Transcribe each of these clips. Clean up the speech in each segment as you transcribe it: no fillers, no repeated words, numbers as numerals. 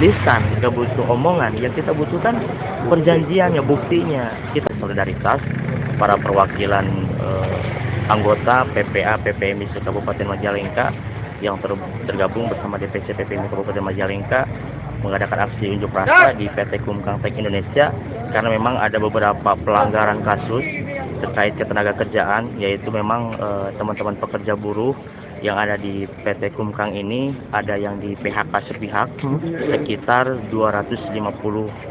lisan, nggak butuh omongan. Yang kita butuhkan perjanjiannya, buktinya. Kita solidaritas para perwakilan anggota PPA PPMI Kabupaten Majalengka yang tergabung bersama DPC PPMI Kabupaten Majalengka mengadakan aksi unjuk rasa di PT Kumkang Tech Indonesia karena memang ada beberapa pelanggaran kasus terkait ketenaga kerjaan, yaitu memang teman-teman pekerja buruh yang ada di PT Kumkang ini ada yang di PHK sepihak sekitar 250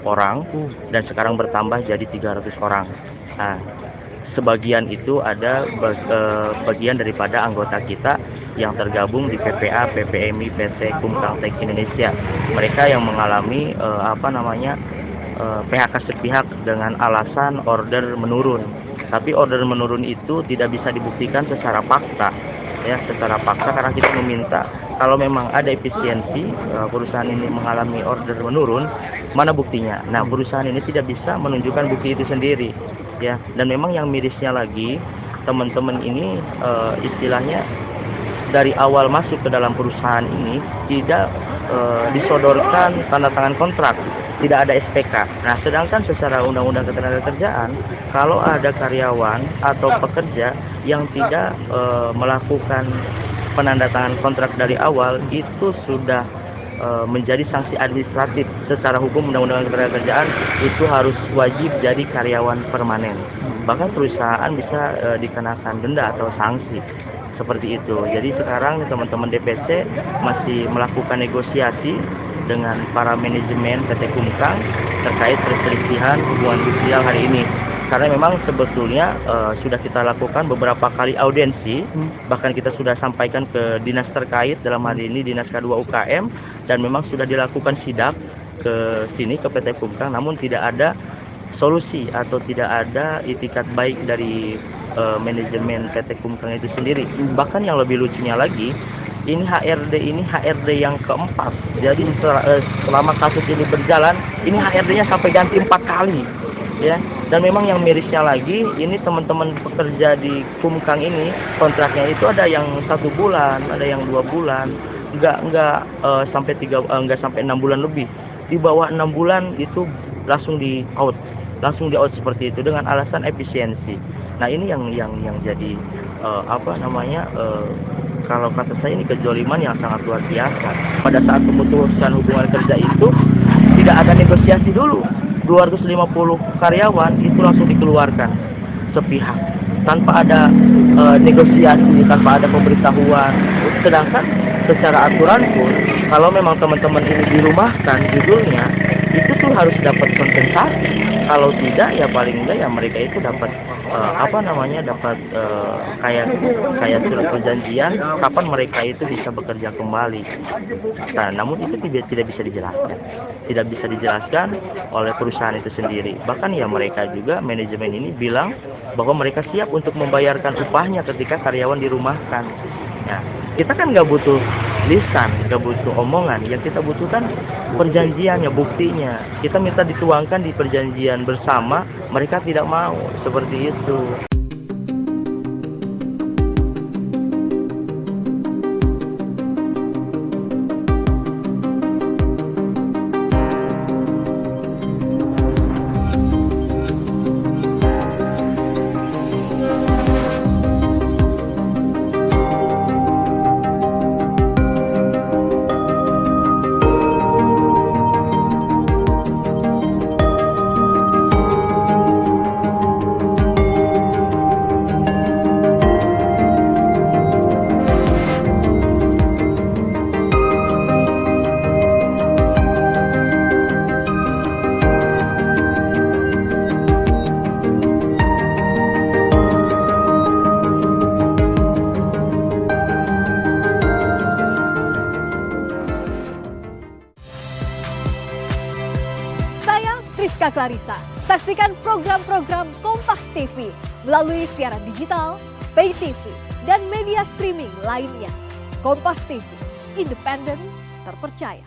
orang dan sekarang bertambah jadi 300 orang. Nah, sebagian itu ada bagian daripada anggota kita yang tergabung di PPA PPMI PT Kumkang Tech Indonesia. Mereka yang mengalami PHK sepihak dengan alasan order menurun. Tapi order menurun itu tidak bisa dibuktikan secara fakta, ya, secara fakta karena kita meminta kalau memang ada efisiensi perusahaan ini mengalami order menurun, mana buktinya? Nah, perusahaan ini tidak bisa menunjukkan bukti itu sendiri, ya. Dan memang yang mirisnya lagi, teman-teman ini istilahnya dari awal masuk ke dalam perusahaan ini tidak disodorkan tanda tangan kontrak, tidak ada SPK. Nah, sedangkan secara Undang-Undang Ketenagakerjaan, kalau ada karyawan atau pekerja yang tidak melakukan penandatangan kontrak dari awal, itu sudah menjadi sanksi administratif. Secara hukum Undang-Undang Ketenagakerjaan itu harus wajib jadi karyawan permanen. Bahkan perusahaan bisa dikenakan denda atau sanksi. Seperti itu. Jadi sekarang teman-teman DPC masih melakukan negosiasi dengan para manajemen PT Kumkang terkait perselisihan hubungan sosial hari ini. Karena memang sebetulnya sudah kita lakukan beberapa kali audiensi, bahkan kita sudah sampaikan ke dinas terkait, dalam hal ini Dinas K2 UKM, dan memang sudah dilakukan sidak ke sini ke PT Kumkang, namun tidak ada solusi atau tidak ada itikat baik dari manajemen PT Kumkang itu sendiri. Bahkan yang lebih lucunya lagi, ini HRD yang keempat. Jadi selama kasus ini berjalan, ini HRD-nya sampai ganti 4 kali, ya. Dan memang yang mirisnya lagi, ini teman-teman pekerja di Kumkang ini kontraknya itu ada yang 1 bulan, ada yang 2 bulan, nggak sampai 6 bulan lebih. Di bawah 6 bulan itu langsung di out seperti itu dengan alasan efisiensi. Nah, ini yang jadi kalau kata saya ini kejoliman yang sangat luar biasa. Pada saat pemutusan hubungan kerja itu tidak ada negosiasi dulu. 250 karyawan itu langsung dikeluarkan sepihak tanpa ada negosiasi, tanpa ada pemberitahuan. Sedangkan secara aturan pun kalau memang teman-teman ini dirumahkan judulnya itu tuh harus dapat kompensasi. Kalau tidak ya paling enggak ya mereka itu dapat kayak surat perjanjian kapan mereka itu bisa bekerja kembali. Nah, namun itu tidak bisa dijelaskan oleh perusahaan itu sendiri. Bahkan ya mereka juga manajemen ini bilang bahwa mereka siap untuk membayarkan upahnya ketika karyawan dirumahkan. Nah, kita kan nggak butuh lisan, nggak butuh omongan. Yang kita butuhkan perjanjiannya, buktinya. Kita minta dituangkan di perjanjian bersama, mereka tidak mau seperti itu. Rizka Clarissa. Saksikan program-program Kompas TV melalui siaran digital, pay TV, dan media streaming lainnya. Kompas TV, independen, terpercaya.